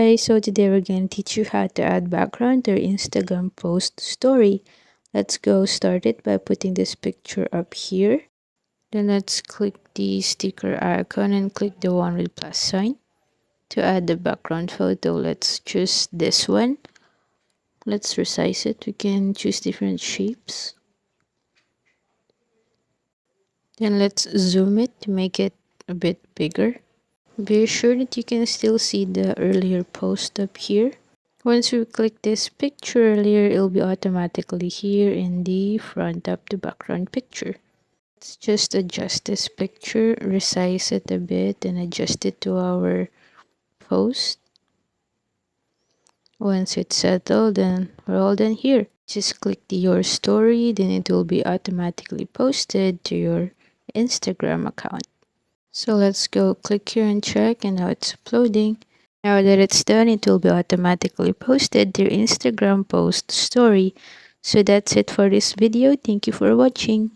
guys, so today we're going to teach you how to add background to your Instagram post story. Let's go start it by putting this picture up here. Then let's click the sticker icon and click the one with plus sign. To add the background photo, let's choose this one. Let's resize it. We can choose different shapes. Then let's zoom it to make it a bit bigger. Be sure that you can still see the earlier post up here. Once we click this picture earlier, it'll be automatically here in the front of the background picture. Let's just adjust this picture, resize it a bit, and adjust it to our post. Once it's settled, then we're all done here. Just click your story, then it will be automatically posted to your Instagram account. So let's go click here and check, and now it's uploading. Now that it's done, it will be automatically posted to your Instagram post story. So that's it for this video. Thank you for watching.